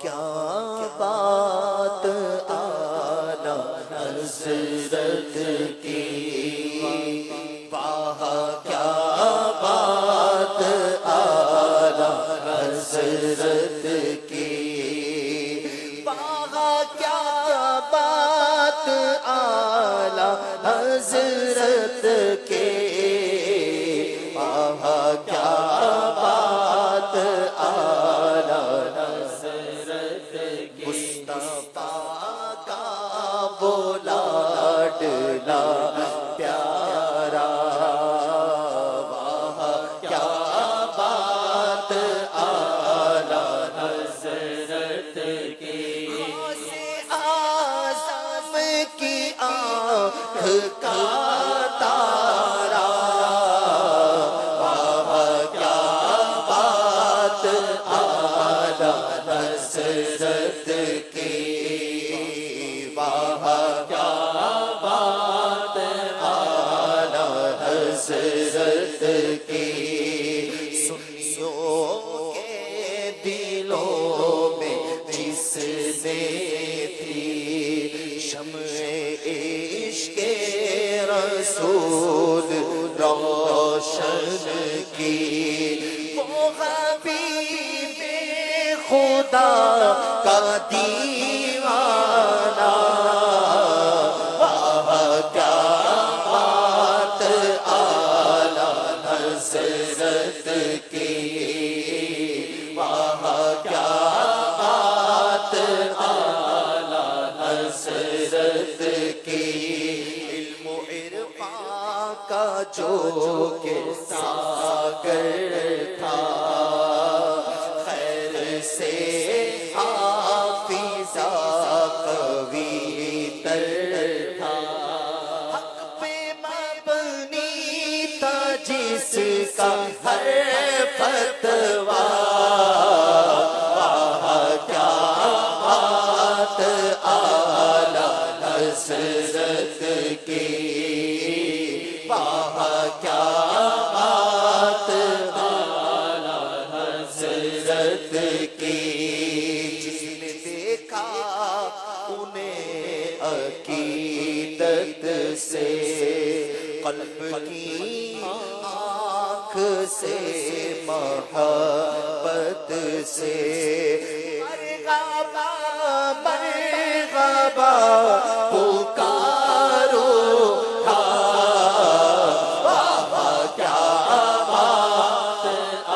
کیا بات آنا حضرت کی، واہ کیا بات آنا حضرت کی، واہ کیا بات آنا حضرت کی، واہ کیا بات آنا حضرت کی، مصطفیٰ کا وہ لاڈلا پیارا، واہ کیا بات آنا حضرت کی، غوث اعظم کی آنکھ کا تارا، واہ کیا بات آنا حضرت کی، واہ کیا بات آنا حضرت کی، سنیوں کے دلوں میں جس نے تھی شمع عشق رسول روشن کی، وہ حبیب خدا کا دیوانہ، واہ کیا بات آنا حضرت کی، واہ کیا بات آنا حضرت کی، علم و عرفان کا جو کہ ساگر تھا، خیر سے حافظہ قوی تر تھا، حق پہ مبنی تھا جس کا ہر فتویٰ، واہ کیا بات آنا حضرت کی، واہ کیا بات آنا حضرت کی، جس نے دیکھا انہیں عقیدت سے، قلب کی آنکھ سے محبت سے، مرحبا مرحبا پکارو تھا، واہ کیا بات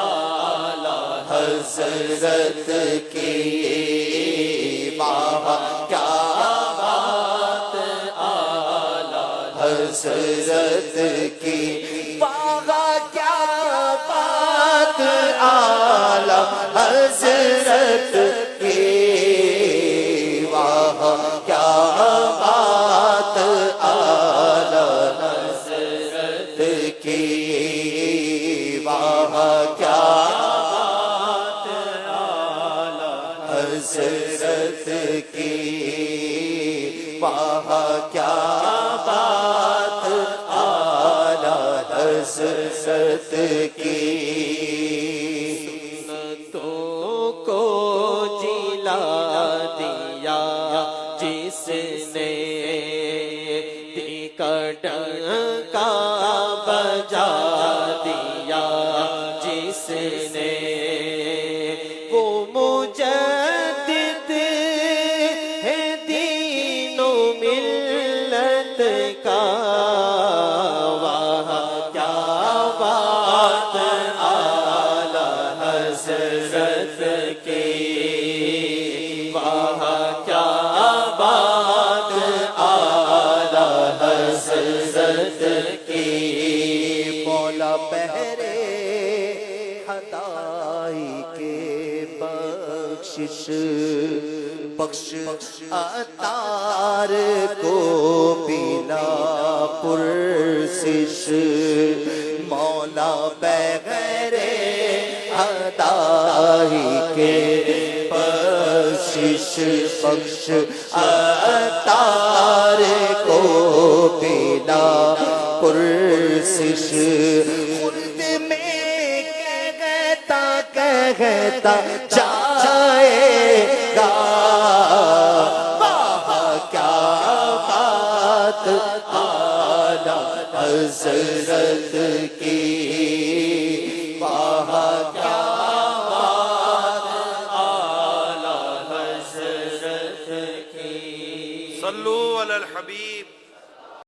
آنا حضرت کی، واہ کیا بات آنا حضرت کی، واہ کیا بات آنا حضرت کی، واہ کیا بات آنا حضرت کی، واہ کیا بات آنا حضرت کی، واہ کیا بات آنا حضرت کی، سنتوں کو جلا دیا جس نے، دل کا ڈنکا بجا دیا جس نے، وہ مجدد ہے دین و ملت کا، واہ کیا بات آنا حضرت کی، واہ کیا بات آنا حضرت کی، مولا بہرے خدائی کے بخشش بخش عطار کو بنا پرسش، مولا بغیر خدائی کے بخشش بخش عطار کو بنا پرسش، خلد میں کہتا جائے حضرت کی وہاں کیا بات اعلی حضرت کی. صلو علی الحبیب.